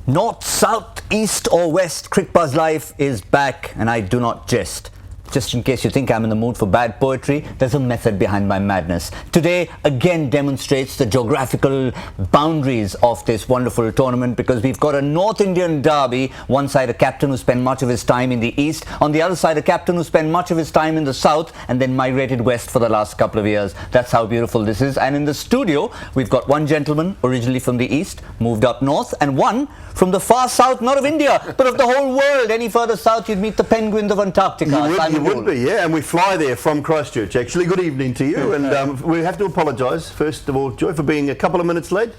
North, south, east or west, Cricbuzz Live is back, and I do not jest. Just in case you think I'm in the mood for bad poetry, there's a method behind my madness. Today again demonstrates the geographical boundaries of this wonderful tournament, because we've got a North Indian derby. One side a captain who spent much of his time in the east, on the other side a captain who spent much of his time in the south and then migrated west for the last couple of years. That's how beautiful this is. And in the studio we've got one gentleman originally from the east, moved up north, and one from the far south, not of India but of the whole world. Any further south you'd meet the penguins of Antarctica. You would be, yeah, and we fly there from Christchurch, actually. Good evening to you, and we have to apologise, first of all, Joy, for being a couple of minutes late.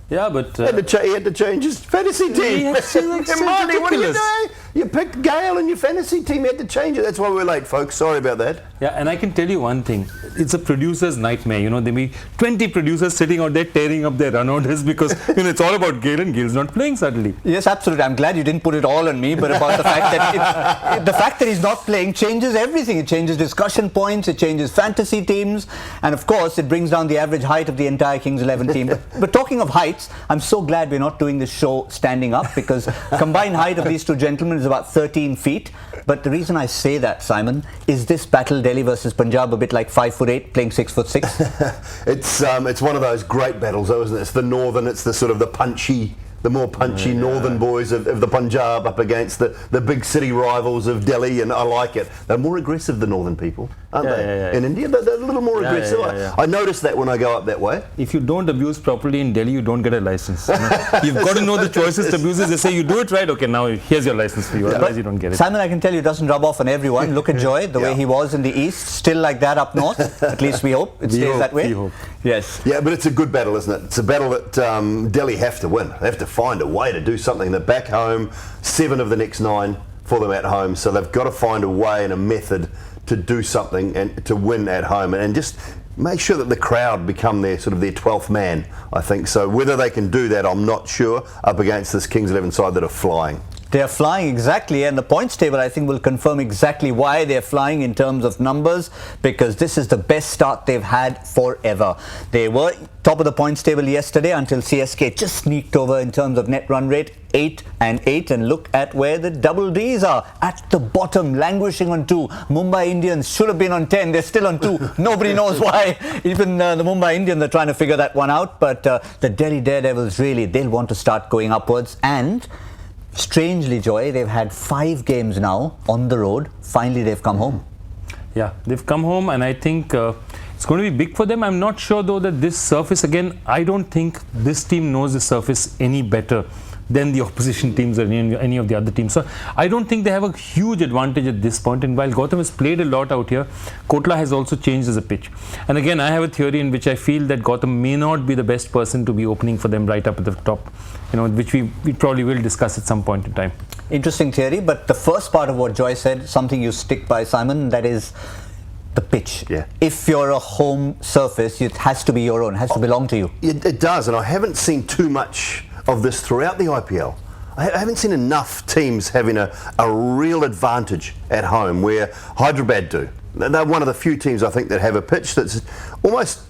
Yeah, but... He had to change his fantasy team. Marty, what are you doing? You picked Gayle in your fantasy team, you had to change it. That's why we're late, folks. Sorry about that. Yeah, and I can tell you one thing. It's a producer's nightmare. You know, there may be 20 producers sitting out there tearing up their run orders because, you know, it's all about Gayle, and Gayle's not playing suddenly. Yes, absolutely. I'm glad you didn't put it all on me, but about the fact that the fact that he's not playing changes everything. It changes discussion points, it changes fantasy teams, and of course it brings down the average height of the entire Kings 11 team. But talking of heights, I'm so glad we're not doing this show standing up, because combined height of these two gentlemen is about 13 feet. But the reason I say that, Simon, is this battle Delhi versus Punjab a bit like 5'8" playing 6'6"? It's one of those great battles, though, isn't it? It's the northern, it's the sort of the more punchy northern boys of the Punjab up against the big city rivals of Delhi, and I like it. They're more aggressive, the northern people, aren't they? In India, they're a little more aggressive. I notice that when I go up that way. If you don't abuse properly in Delhi, you don't get a license. You've got to know the choices to abuse. They say you do it right, okay, now here's your license for you, otherwise you don't get it. Simon, I can tell you, it doesn't rub off on everyone. Look at Joy, the way he was in the east, still like that up north. At least we hope it stays that way. We hope. Yes. Yeah, but it's a good battle, isn't it? It's a battle that Delhi have to win. They have to find a way to do something. They're back home, 7 of the next 9 for them at home, so they've got to find a way and a method to do something and to win at home, and just make sure that the crowd become their 12th man, I think. So whether they can do that, I'm not sure, up against this Kings 11 side that are flying. They're flying, exactly, and the points table I think will confirm exactly why they're flying in terms of numbers, because this is the best start they've had forever. They were top of the points table yesterday until CSK just sneaked over in terms of net run rate, 8 and 8, and look at where the double Ds are, at the bottom, languishing on 2. Mumbai Indians should have been on 10, they're still on 2. Nobody knows why. Even the Mumbai Indians are trying to figure that one out, but the Delhi Daredevils, really, they'll want to start going upwards. And strangely, Joy, they've had 5 games now on the road. Finally, they've come home. Yeah, they've come home, and I think it's going to be big for them. I'm not sure, though, that this surface, again, I don't think this team knows the surface any better than the opposition teams or any of the other teams. So I don't think they have a huge advantage at this point. And while Gautam has played a lot out here, Kotla has also changed as a pitch. And again, I have a theory in which I feel that Gautam may not be the best person to be opening for them right up at the top, you know, which we probably will discuss at some point in time. Interesting theory, but the first part of what Joy said, something you stick by, Simon, that is the pitch. Yeah. If you're a home surface, it has to be your own, it has to belong to you. It does, and I haven't seen too much of this throughout the IPL. I haven't seen enough teams having a real advantage at home where Hyderabad do. They're one of the few teams, I think, that have a pitch that's almost,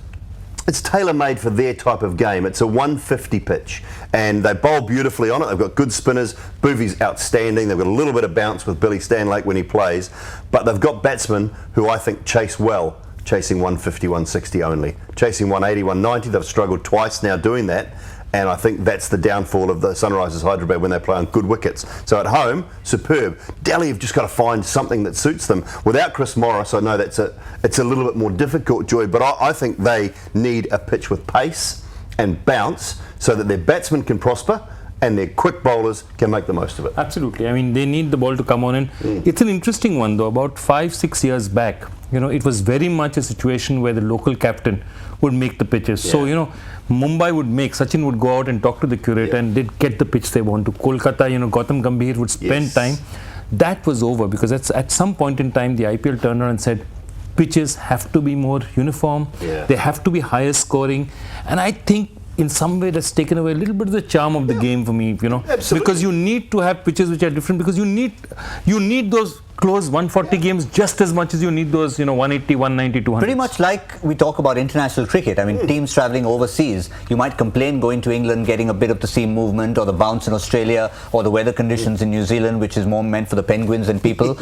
it's tailor-made for their type of game. It's a 150 pitch, and they bowl beautifully on it. They've got good spinners. Bhuvi's outstanding. They've got a little bit of bounce with Billy Stanlake when he plays, but they've got batsmen who I think chase well, chasing 150, 160 only. Chasing 180, 190, they've struggled twice now doing that. And I think that's the downfall of the Sunrisers Hyderabad when they play on good wickets. So at home, superb. Delhi have just got to find something that suits them. Without Chris Morris, I know it's a little bit more difficult, Joy, but I think they need a pitch with pace and bounce so that their batsmen can prosper and their quick bowlers can make the most of it. Absolutely. I mean, they need the ball to come on. And it's an interesting one, though. About 5-6 years back, you know, it was very much a situation where the local captain would make the pitches. Yeah. So, you know, Mumbai would make, Sachin would go out and talk to the curator, and they'd get the pitch they want to. Kolkata, you know, Gautam Gambhir would spend time. That was over, because at some point in time, the IPL turned around and said, pitches have to be more uniform. They have to be higher scoring. And I think in some way that's taken away a little bit of the charm of the game for me, you know. Absolutely. Because you need to have pitches which are different, because you need those close 140 games just as much as you need those 180, 190, 200. Pretty much like we talk about international cricket. I mean, teams travelling overseas, you might complain going to England, getting a bit of the seam movement or the bounce in Australia or the weather conditions in New Zealand, which is more meant for the penguins than people.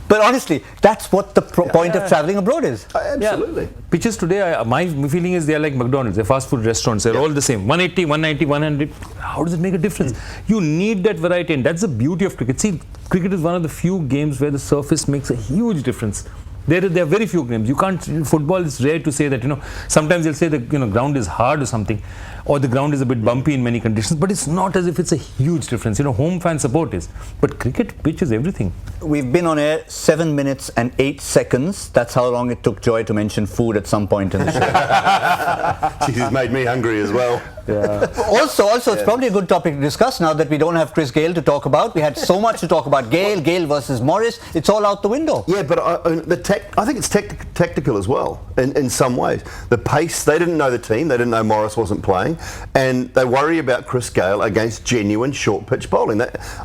But honestly, that's what the point of travelling abroad is. Absolutely. Pitches today, my feeling is they are like McDonald's, they're fast food restaurants, they're all the same. 180, 190, 100. How does it make a difference? You need that variety, and that's the beauty of cricket. See, cricket is one of the few games where the surface makes a huge difference. There are very few games. You can't. In football, it's rare to say that. Sometimes they'll say the ground is hard or something, or the ground is a bit bumpy in many conditions. But it's not as if it's a huge difference. Home fan support is. But cricket, pitch is everything. We've been on air 7 minutes and 8 seconds. That's how long it took Joy to mention food at some point in the show. She's made me hungry as well. Yeah. Also, it's probably a good topic to discuss now that we don't have Chris Gayle to talk about. We had so much to talk about. Gayle versus Morris. It's all out the window. Yeah, but I think it's tactical as well in some ways. The pace, they didn't know the team. They didn't know Morris wasn't playing. And they worry about Chris Gayle against genuine short pitch bowling.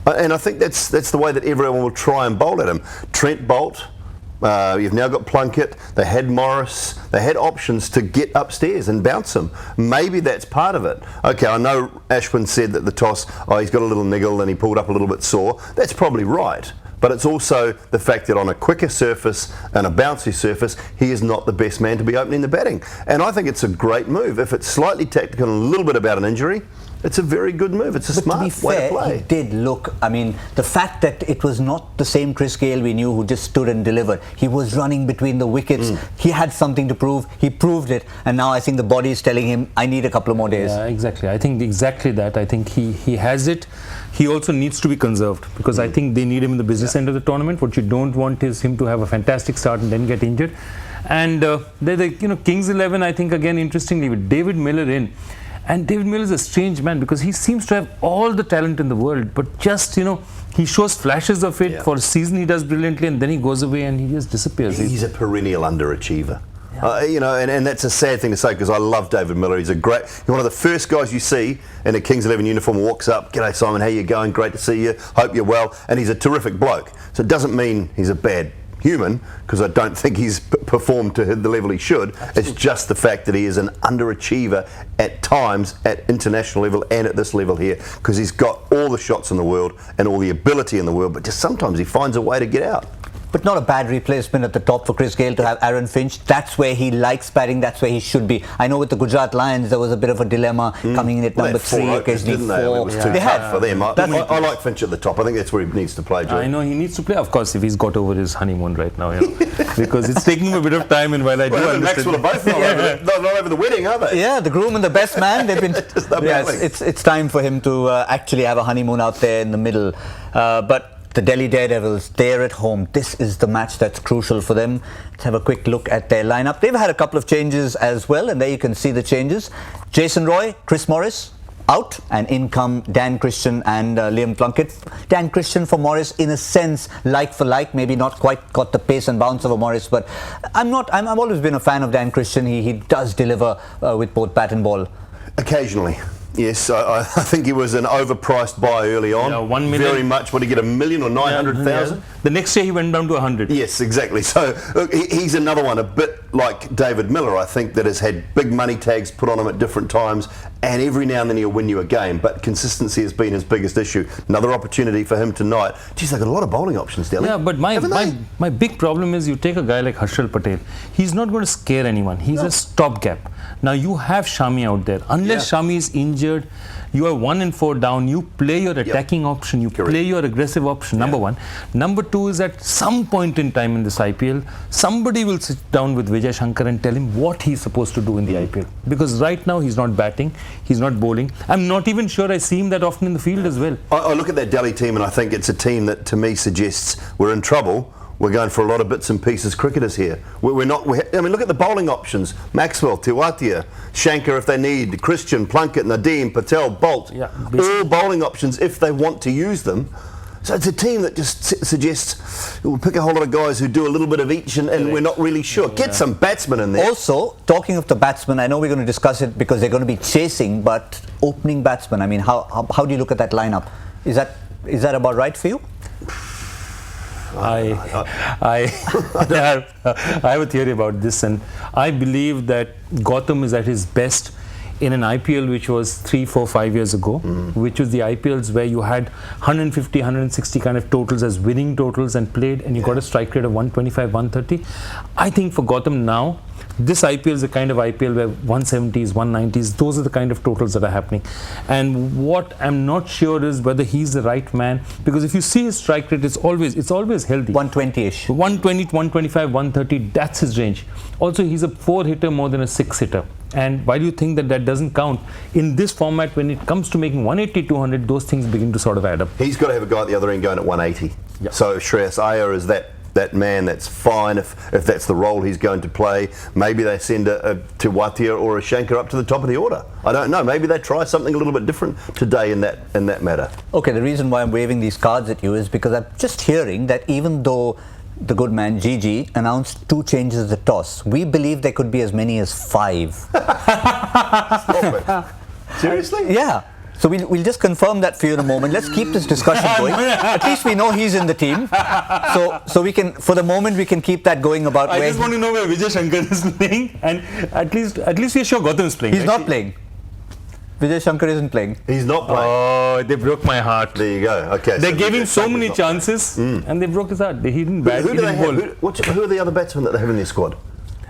And I think that's the way that everyone will try and bowl at him. Trent Boult. You've now got Plunkett, they had Morris, they had options to get upstairs and bounce him. Maybe that's part of it. Okay, I know Ashwin said that the toss, he's got a little niggle and he pulled up a little bit sore. That's probably right. But it's also the fact that on a quicker surface and a bouncy surface, he is not the best man to be opening the batting. And I think it's a great move. If it's slightly tactical and a little bit about an injury, it's a very good move. It's a smart way to play. He did look, I mean, the fact that it was not the same Chris Gayle we knew who just stood and delivered. He was running between the wickets. He had something to prove. He proved it. And now I think the body is telling him, I need a couple of more days. Yeah, exactly. I think exactly that. I think he has it. He also needs to be conserved because I think they need him in the business end of the tournament. What you don't want is him to have a fantastic start and then get injured. And the Kings 11, I think, again, interestingly, with David Miller in. And David Miller is a strange man because he seems to have all the talent in the world, but just, he shows flashes of it. For a season he does brilliantly and then he goes away and he just disappears. He's a perennial underachiever. And that's a sad thing to say because I love David Miller. He's one of the first guys you see in a Kings 11 uniform walks up, "G'day Simon, how you going? Great to see you. Hope you're well." And he's a terrific bloke. So it doesn't mean he's a bad human because I don't think he's performed to the level he should. Absolutely. It's just the fact that he is an underachiever at times at international level and at this level here because he's got all the shots in the world and all the ability in the world, but just sometimes he finds a way to get out. But not a bad replacement at the top for Chris Gayle to have Aaron Finch. That's where he likes batting. That's where he should be. I know with the Gujarat Lions there was a bit of a dilemma coming in at number 3, occasionally 4. It was too tough for them. I like Finch at the top. I think that's where he needs to play, Joe. I know he needs to play, of course, if he's got over his honeymoon right now, because it's taking him a bit of time. And while I do understand, Maxwell are both not over the wedding, are they? Yeah, the groom and the best man. They've been. It's time for him to actually have a honeymoon out there in the middle. But the Delhi Daredevils, they're at home. This is the match that's crucial for them. Let's have a quick look at their lineup. They've had a couple of changes as well, and there you can see the changes. Jason Roy, Chris Morris out, and in come Dan Christian and Liam Plunkett. Dan Christian for Morris, in a sense, like for like, maybe not quite got the pace and bounce of a Morris, but I've always been a fan of Dan Christian. He does deliver with both bat and ball. Occasionally. Yes, I think he was an overpriced buy early on. Yeah, 1 million. Very much. What did he get, 1 million or 900,000? Yeah. The next year he went down to 100. Yes, exactly. So look, he's another one, a bit like David Miller, I think, that has had big money tags put on him at different times, and every now and then he'll win you a game, but consistency has been his biggest issue. Another opportunity for him tonight. Geez, they've got a lot of bowling options, Delhi. Yeah, but my big problem is you take a guy like Harshal Patel. He's not going to scare anyone. He's a stopgap. Now you have Shami out there. Unless Shami is injured, you are 1 and 4 down. You play your attacking option. You play your aggressive option. Number one. Number two is at some point in time in this IPL, somebody will sit down with Vijay Shankar and tell him what he's supposed to do in the IPL. Because right now he's not batting, he's not bowling. I'm not even sure I see him that often in the field as well. I look at that Delhi team and I think it's a team that to me suggests we're in trouble. We're going for a lot of bits and pieces cricketers here. I mean, look at the bowling options. Maxwell, Tewatia, Shankar if they need, Christian, Plunkett, Nadeem, Patel, Boult. Yeah, all bowling options if they want to use them. So it's a team that just suggests we'll pick a whole lot of guys who do a little bit of each and we're not really sure. Get some batsmen in there. Also, talking of the batsmen, I know we're going to discuss it because they're going to be chasing, but opening batsmen, I mean, how do you look at that lineup? Is that about right for you? I have a theory about this, and I believe that Gautam is at his best in an IPL which was 3, 4, 5 years ago, which was the IPLs where you had 150, 160 kind of totals as winning totals and played, and you got a strike rate of 125, 130. I think for Gautam now, this IPL is a kind of IPL where 170s, 190s, those are the kind of totals that are happening. And what I'm not sure is whether he's the right man, because if you see his strike rate, it's always healthy. 120-ish. 120, 125, 130, that's his range. Also, he's a 4-hitter more than a 6-hitter. And why do you think that doesn't count? In this format, when it comes to making 180, 200, those things begin to sort of add up. He's got to have a guy at the other end going at 180. Yeah. So Shreyas Iyer is that man. That's fine if that's the role he's going to play. Maybe they send a Tiwatia or a Shankar up to the top of the order. I don't know. Maybe they try something a little bit different today in that matter. Okay, the reason why I'm waving these cards at you is because I'm just hearing that even though the good man Gigi announced 2 changes at the toss, we believe there could be as many as 5. Stop it. Seriously? Yeah. So we'll just confirm that for you in a moment. Let's keep this discussion going. At least we know he's in the team. So we can, for the moment, we can keep that going about I just want to know where Vijay Shankar is playing, and at least we're sure Gautam is playing. He's not playing. Vijay Shankar isn't playing. He's not playing. Oh, they broke my heart. There you go. Okay. They so gave him Vijay so Shankar's many not chances, playing. and they broke his heart. He didn't bat, Who he do they didn't have? bowl. Who are the other batsmen that they have in their squad?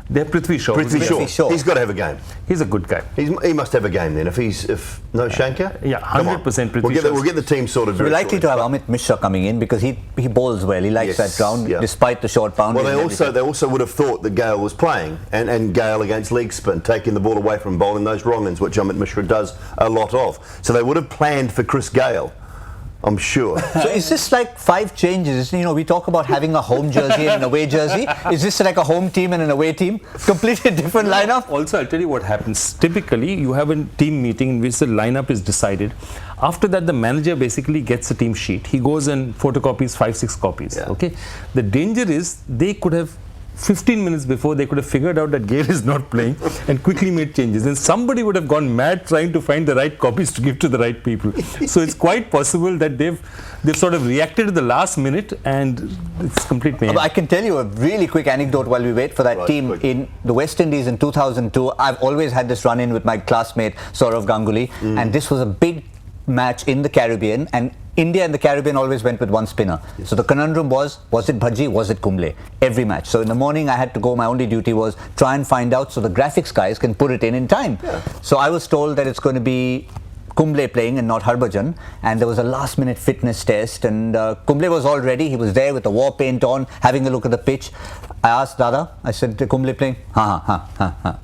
They're Prithvi Shaw. Prithvi Prithvi Shaw. Shaw. He's got to have a game. He's a good guy. He must have a game then. If no Shankar. Yeah, Come on. 100% Prithvi We'll get the team sorted. We're Very likely to shortly. have Amit Mishra coming in because he bowls well. He likes Yes, that ground yeah. despite the short boundary. Well, they also would have thought that Gayle was playing, and Gayle against leg spin, taking the ball away from bowling those wrong ends, which Amit Mishra does a lot of. So they would have planned for Chris Gayle, I'm sure. So is this like 5 changes? You know, we talk about having a home jersey and an away jersey. Is this like a home team and an away team? Completely different lineup? Also, I'll tell you what happens. Typically, you have a team meeting in which the lineup is decided. After that, the manager basically gets a team sheet. He goes and photocopies 5-6 copies. Yeah. Okay. The danger is they could have 15 minutes before they could have figured out that Gayle is not playing and quickly made changes. And somebody would have gone mad trying to find the right copies to give to the right people. So it's quite possible that they've sort of reacted at the last minute, and it's complete mayhem. I can tell you a really quick anecdote while we wait for that team. Quick. In the West Indies in 2002, I've always had this run-in with my classmate Sourav Ganguly, and this was a big match in the Caribbean, and India and the Caribbean always went with one spinner. So the conundrum was it Bhaji, was it Kumble? Every match. So in the morning I had to go, my only duty was try and find out so the graphics guys can put it in time. Yeah. So I was told that it's going to be Kumble playing and not Harbhajan, and there was a last minute fitness test, and Kumble was all ready. He was there with the war paint on, having a look at the pitch. I asked Dada, I said, Kumble playing? Ha.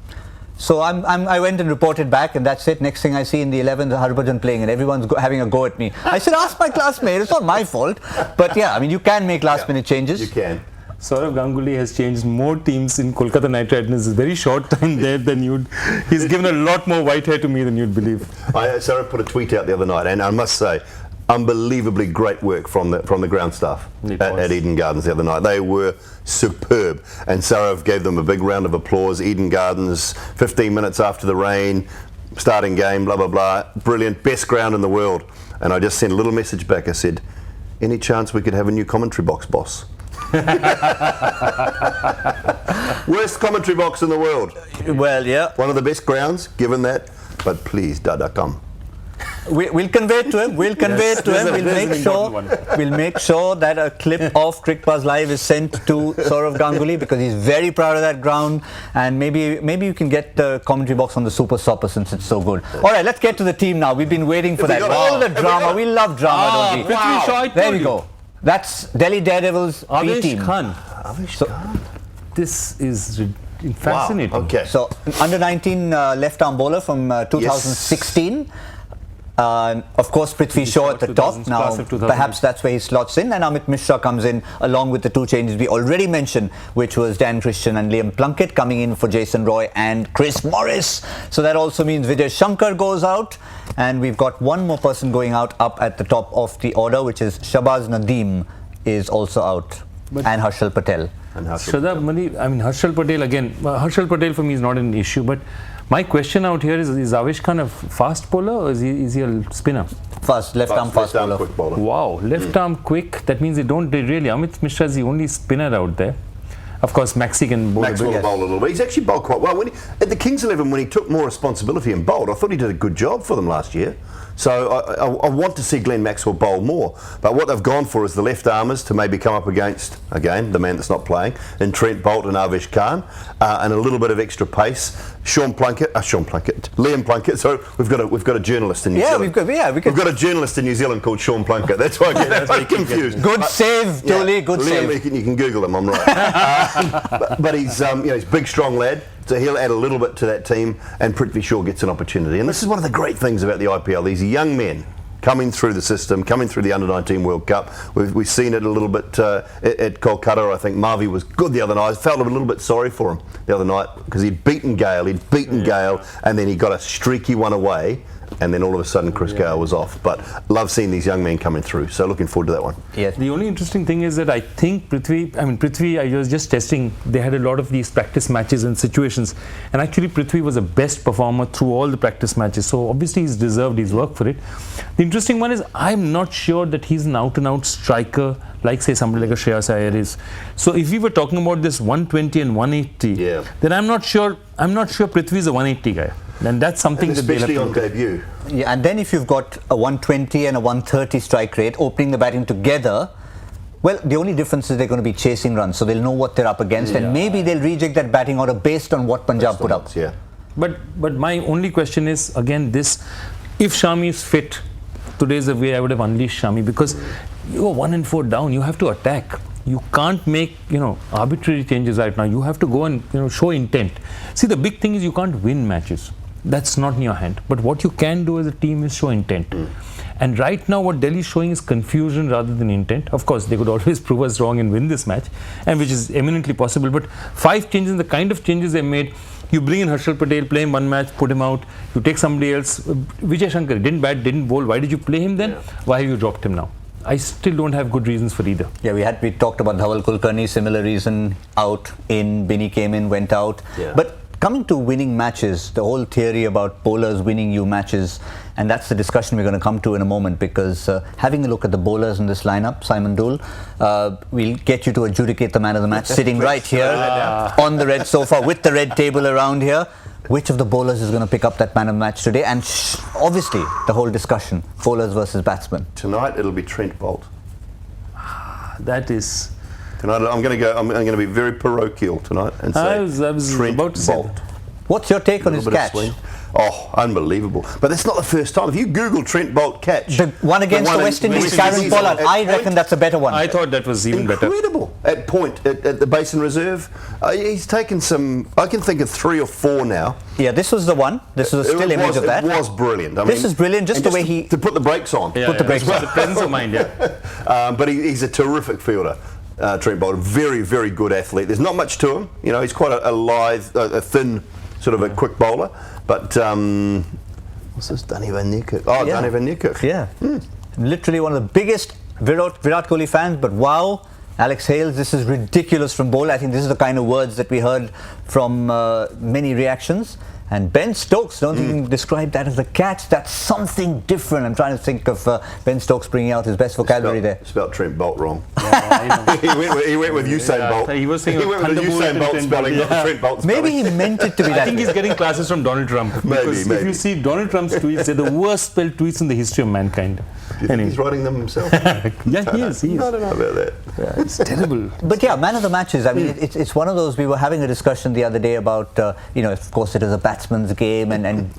So I went and reported back, and that's it. Next thing I see in the 11th, Harbhajan playing, and everyone's having a go at me. I said, ask my classmate. It's not my fault. But yeah, I mean, you can make last-minute changes. You can. Sourav Ganguly has changed more teams in Kolkata Knight Riders in a very short time there than you'd. He's given a lot more white hair to me than you'd believe. Sourav put a tweet out the other night, and I must say, unbelievably great work from the ground staff at Eden Gardens the other night. They were superb, and Sourav gave them a big round of applause. Eden Gardens, 15 minutes after the rain, starting game, blah blah blah, brilliant, best ground in the world. And I just sent a little message back. I said, any chance we could have a new commentary box, boss? Worst commentary box in the world. Well, yeah. One of the best grounds, given that, but please, Dada, come. We'll convey it to him. We'll convey it to him. We'll make sure that a clip of Cricbuzz Live is sent to Sourav Ganguly, because he's very proud of that ground. And maybe you can get the commentary box on the Super Stopper since it's so good. All right, let's get to the team now. We've been waiting for that. All the drama. We love drama, don't we? Wow. There we go. That's Delhi Daredevils B team. Avish Khan. This is fascinating. Wow. Okay. So under 19 left arm bowler from 2016. Of course, Prithvi Shaw at the top. Now, perhaps that's where he slots in, and Amit Mishra comes in along with the 2 changes we already mentioned, which was Dan Christian and Liam Plunkett coming in for Jason Roy and Chris Morris. So that also means Vijay Shankar goes out, and we've got one more person going out up at the top of the order, which is Shahbaz Nadeem is also out, and Harshal Patel. Harshal Patel again. Harshal Patel for me is not an issue, but my question out here is Avish Khan a fast bowler or is he a spinner? Fast left-arm fast bowler. quick bowler. Wow, left arm quick. That means they don't really. Amit Mishra is the only spinner out there. Of course, Maxi can bowl. Maxwell will bowl a little bit. He's actually bowled quite well. At the Kings 11, when he took more responsibility and bowled, I thought he did a good job for them last year. So I want to see Glenn Maxwell bowl more. But what they've gone for is the left armers to maybe come up against, again, the man that's not playing, and Trent Boult and Avesh Khan, and a little bit of extra pace. Liam Plunkett. So we've got a journalist in New Zealand. We've got a journalist in New Zealand called Sean Plunkett. That's why I get confused. Good save, Dooley. Good Liam, save. you can Google him. I'm right. but he's he's a big, strong lad. So he'll add a little bit to that team, and Prithvi Shaw gets an opportunity. And this is one of the great things about the IPL. These young men coming through the system, coming through the Under-19 World Cup. We've seen it a little bit at Kolkata. I think Marvi was good the other night. I felt a little bit sorry for him the other night because he'd beaten Gayle, and then he got a streaky one away. And then all of a sudden Chris Gayle was off. But love seeing these young men coming through. So looking forward to that one. Yes. The only interesting thing is that I think Prithvi, I was just testing, they had a lot of these practice matches and situations. And actually Prithvi was the best performer through all the practice matches. So obviously he's deserved his work for it. The interesting one is I'm not sure that he's an out-and-out striker like say somebody like a Shreyas Iyer is. So if we were talking about this 120 and 180, then I'm not sure Prithvi is a 180 guy. And that's something and that they'll have especially to on look at. debut. Yeah, and then if you've got a 120 and a 130 strike rate, opening the batting together, well, the only difference is they're going to be chasing runs, so they'll know what they're up against, and maybe they'll reject that batting order based on what Punjab put up. Yeah. But my only question is, again, this, if Shami is fit, today's the way I would have unleashed Shami, because you are 1 and 4 down, you have to attack. You can't make, arbitrary changes right now. You have to go and, show intent. See, the big thing is you can't win matches. That's not in your hand. But what you can do as a team is show intent. And right now what Delhi is showing is confusion rather than intent. Of course, they could always prove us wrong and win this match, and which is eminently possible. But 5 changes, the kind of changes they made, you bring in Harshal Patel, play him one match, put him out. You take somebody else. Vijay Shankar didn't bat, didn't bowl. Why did you play him then? Yeah. Why have you dropped him now? I still don't have good reasons for either. Yeah, we talked about Dhawal Kulkarni, similar reason, out, in, Binny came in, went out. Yeah. But coming to winning matches, the whole theory about bowlers winning you matches, and that's the discussion we're going to come to in a moment, because having a look at the bowlers in this lineup, Simon Doull, we'll get you to adjudicate the man of the match, sitting right here on the red sofa with the red table around here. Which of the bowlers is going to pick up that man of the match today? And obviously, the whole discussion, bowlers versus batsmen. Tonight, it'll be Trent Boult. That is... Tonight, I'm going to be very parochial tonight and say I was Trent about to say Boult. that. What's your take on his catch? Oh, unbelievable. But that's not the first time. If you Google Trent Boult catch... The one against the West Indies, Karen Pollard, I reckon that's a better one. I thought that was even better. Incredible. At point, at the Basin Reserve. He's taken some... I can think of 3 or 4 now. Yeah, this was the one. This was a still image of that. It was brilliant. This is brilliant, just the way he... To put the brakes on. Put the brakes on. The presence of mind, But he's a terrific fielder. Trent Boult, a very, very good athlete. There's not much to him. He's quite a lithe, a thin, sort of a quick bowler. But what's this? Danny Van Niekerk. Oh, yeah. Danny Van Niekerk. Yeah. Literally one of the biggest Virat Kohli fans, but wow, Alex Hales, this is ridiculous from Bowl. I think this is the kind of words that we heard from many reactions. And Ben Stokes, don't think you can describe that as a catch. That's something different. I'm trying to think of Ben Stokes bringing out his best vocabulary there. Spelled Trent Boult wrong. he went with Usain Bolt. He was saying with Usain Bolt spelling, not Trent Boult spelling. Maybe he meant it to be that. I think he's getting classes from Donald Trump. Maybe. If you see Donald Trump's tweets, they're the worst spelled tweets in the history of mankind. Do you think he's writing them himself? Yeah, he is. I don't know about that. Yeah, it's terrible. But yeah, man of the matches. I mean, it's one of those. We were having a discussion the other day about, of course, it is a batsman's game, and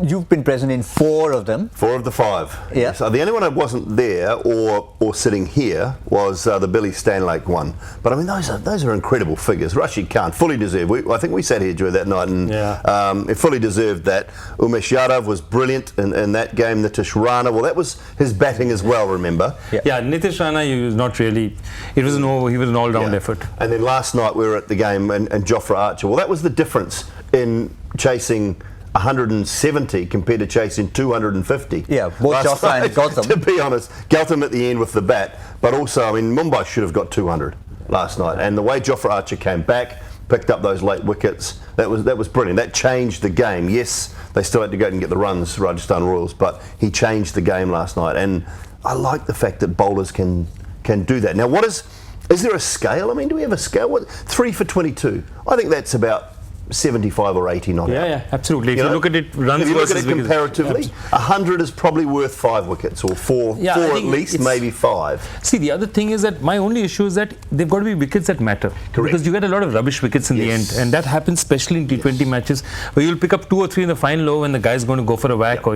you've been present in 4 of them. 4 of the 5. Yeah. So the only one I wasn't there or sitting here was the Billy Stanlake one. But I mean, those are incredible figures. Rashid Khan, fully deserved. I think we sat here during that night and it fully deserved that. Umesh Yadav was brilliant in that game. Nitish Rana, well, that was his batting as well, remember? Yeah, Nitish Rana, he was not really, he was an all-round effort. And then last night we were at the game and Jofra Archer, well, that was the difference in chasing 170 compared to chasing 250. Yeah, both Jofra and Gautam. To be honest, Gautam at the end with the bat, but also, I mean, Mumbai should have got 200 last night. And the way Jofra Archer came back, picked up those late wickets. That was brilliant. That changed the game. Yes, they still had to go and get the runs, Rajasthan Royals, but he changed the game last night. And I like the fact that bowlers can do that. Now, is there a scale? I mean, do we have a scale? 3 for 22. I think that's about 75 or 80 not out. Yeah, absolutely. If you look at it, runs if you look at versus it comparatively, 100 is probably worth 5 wickets, or four at least, maybe 5. See, the other thing is that my only issue is that they've got to be wickets that matter. Correct. Because you get a lot of rubbish wickets in the end, and that happens especially in T20 matches, where you'll pick up 2 or 3 in the final over when the guy's going to go for a whack, or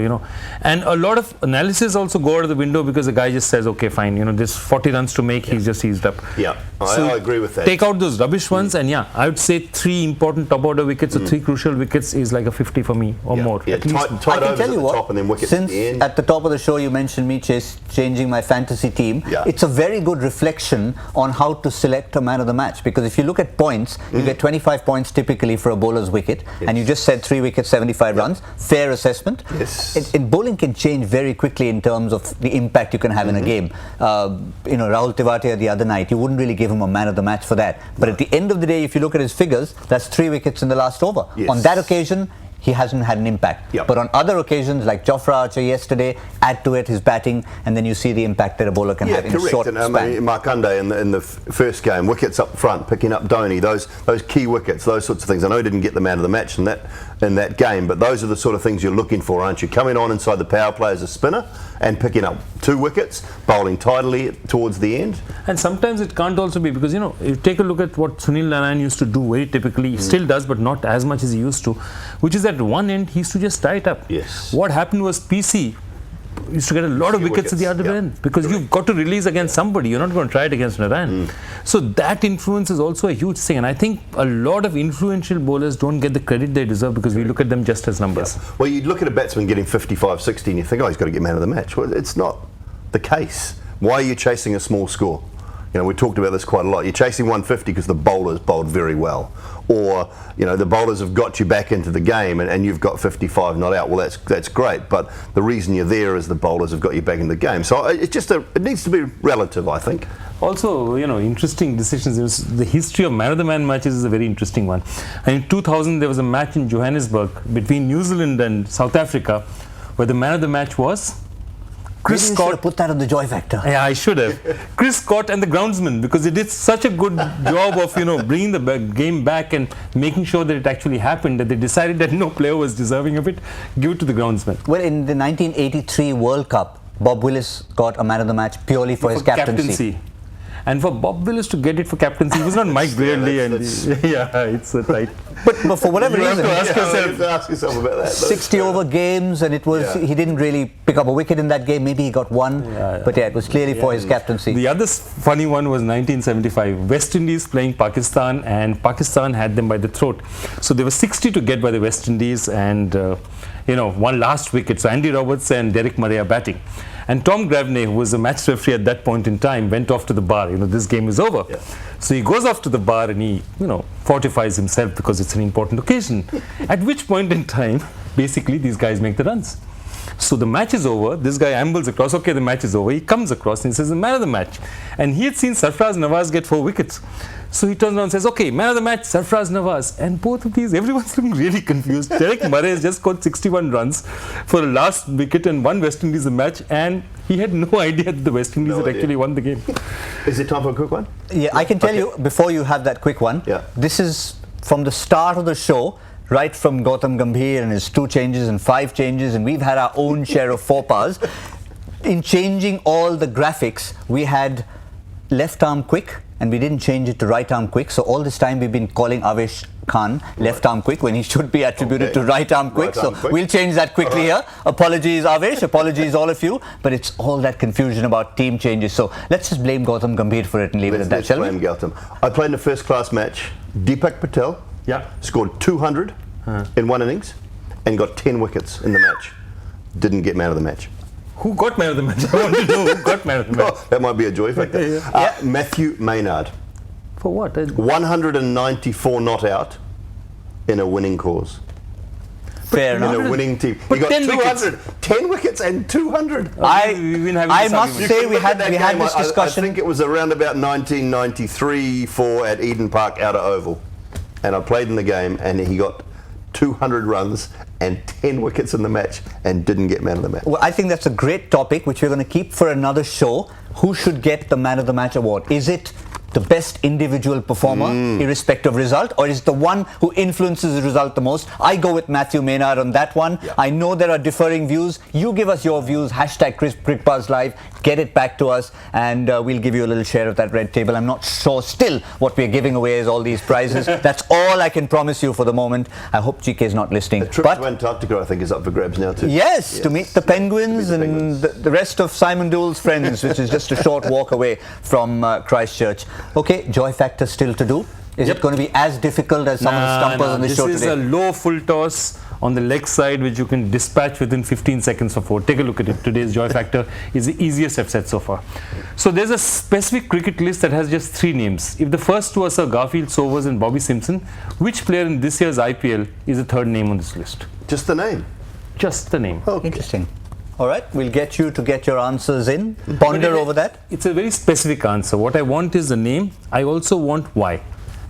and a lot of analysis also go out of the window because the guy just says, okay, fine, there's 40 runs to make, he's just eased up. Yeah, so I agree with that. Take out those rubbish ones, and I would say 3 important top order wickets or 3 crucial wickets is like a 50 for me or more. Yeah, tight I can tell you what, top and then wickets since at the end. at the top of the show you mentioned me changing my fantasy team, it's a very good reflection on how to select a man of the match, because if you look at points, you get 25 points typically for a bowler's wicket, and you just said 3 wickets, 75 runs, fair assessment. Yes. In bowling can change very quickly in terms of the impact you can have in a game. Rahul Tewatia the other night, you wouldn't really give him a man of the match for that, but at the end of the day, if you look at his figures, that's 3 wickets in the last over. Yes. On that occasion, he hasn't had an impact. But on other occasions, like Jofra Archer yesterday, add to it his batting, and then you see the impact that a bowler can have in a short span. Markande in the first game, wickets up front, picking up Dhoni, those key wickets, those sorts of things. I know he didn't get the man of the match in that game, but those are the sort of things you're looking for, aren't you? Coming on inside the power play as a spinner and picking up 2 wickets, bowling tidily towards the end. And sometimes it can't also be because, you take a look at what Sunil Narine used to do very typically, he still does, but not as much as he used to, which is at one end, he used to just tie it up. Yes. What happened was PC used to get a lot of wickets at the other end, because you've got to release against somebody. You're not going to try it against Narine. So that influence is also a huge thing. And I think a lot of influential bowlers don't get the credit they deserve because we look at them just as numbers. Well, you look at a batsman getting 55, 60 and you think, he's got to get man of the match. Well, it's not the case. Why are you chasing a small score? We talked about this quite a lot. You're chasing 150 because the bowlers bowled very well. Or, the bowlers have got you back into the game and you've got 55 not out. Well, that's great. But the reason you're there is the bowlers have got you back in the game. So it needs to be relative, I think. Also, interesting decisions. The history of man of the man matches is a very interesting one. And in 2000, there was a match in Johannesburg between New Zealand and South Africa where the man of the match was Chris Maybe you Scott. should have put that on the joy factor. Yeah, I should have. Chris Scott and the groundsman, because he did such a good job of bringing the game back and making sure that it actually happened, that they decided that no player was deserving of it. Give it to the groundsman. Well, in the 1983 World Cup, Bob Willis got a man of the match purely for his captaincy. And for Bob Willis to get it for captaincy, he was not Mike Brearley. It's right. But for whatever reason, you have to ask yourself about that. 60 over games, and it was he didn't really pick up a wicket in that game. Maybe he got one, but it was clearly for his captaincy. The other funny one was 1975. West Indies playing Pakistan, and Pakistan had them by the throat. So there were 60 to get by the West Indies, and one last wicket. So Andy Roberts and Derek Murray are batting. And Tom Gravney, who was a match referee at that point in time, went off to the bar. This game is over. So he goes off to the bar and he, fortifies himself because it's an important occasion. At which point in time, basically, these guys make the runs. So the match is over. This guy ambles across. Okay, the match is over. He comes across and he says, the man of the match. And he had seen Sarfraz Nawaz get 4 wickets. So he turns around and says, okay, man of the match, Sarfraz Nawaz. And both of these, everyone's looking really confused. Derek Murray has just got 61 runs for a last wicket and won West Indies the match. And he had no idea that the West Indies had actually won the game. Is it time for a quick one? Yeah, I can tell you, before you have that quick one, this is from the start of the show, right from Gautam Gambhir and his 2 changes and 5 changes, and we've had our own share of faux pas. In changing all the graphics, we had left arm quick, and we didn't change it to right arm quick. So all this time we've been calling Avesh Khan left arm quick when he should be attributed to right arm quick. We'll change that quickly here. Apologies Avesh, apologies all of you, but it's all that confusion about team changes. So let's just blame Gautam Gambhir for it and leave it at that, shall we? Blame Gautam. I played in a first class match. Deepak Patel scored 200 in 1 innings and got 10 wickets in the match. Didn't get man of the match. Who got man of the match? I want to know who got man of the match. That might be a joy factor. Matthew Maynard. For what? 194 not out in a winning cause. Fair enough. In a winning team. But He got 10 200. wickets. 10 wickets and 200. I must say we had this discussion. I think it was around about 1993 at Eden Park Outer Oval. and I played in the game, and he got 200 runs and 10 wickets in the match and didn't get man of the match. Well, I think that's a great topic which we're going to keep for another show. Who should get the man of the match award? Is it the best individual performer, irrespective of result, or is it the one who influences the result the most? I go with Matthew Maynard on that one. Yeah. I know there are differing views. You give us your views. Hashtag Cricbuzz Live. Get it back to us, and we'll give you a little share of that red table. I'm not sure still what we're giving away is all these prizes. That's all I can promise you for the moment. I hope GK is not listening. The trip to Antarctica, I think, is up for grabs now too. Yes, to meet the penguins and the rest of Simon Doull's friends, which is just a short walk away from Christchurch. Okay, joy factor still to do. Is it going to be as difficult as some of the stumpers on the show today? This is a low full toss on the leg side, which you can dispatch within 15 seconds for 4. Take a look at it. Today's joy factor is the easiest I've set so far. So there's a specific cricket list that has just 3 names. If the first 2 are Sir Garfield Sobers and Bobby Simpson, which player in this year's IPL is the 3rd name on this list? Just the name. Just the name. Okay. Interesting. All right, we'll get you to get your answers in. Ponder over that. It's a very specific answer. What I want is the name. I also want why.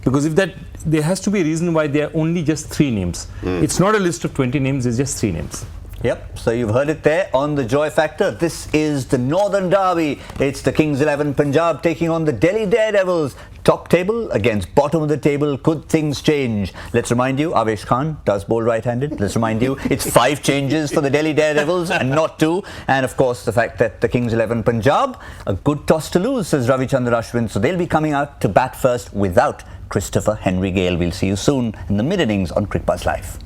Because if there has to be a reason why there are only just 3 names. It's not a list of 20 names, it's just 3 names. Yep, so you've heard it there on the Joy Factor. This is the Northern Derby. It's the Kings 11 Punjab taking on the Delhi Daredevils. Top table against bottom of the table. Could things change? Let's remind you, Avesh Khan does bowl right-handed. Let's remind you, it's 5 changes for the Delhi Daredevils and not 2. And of course, the fact that the Kings 11 Punjab, a good toss to lose, says Ravichandra Ashwin. So they'll be coming out to bat first without Christopher Henry Gayle. We'll see you soon in the mid-innings on Cricbuzz Live.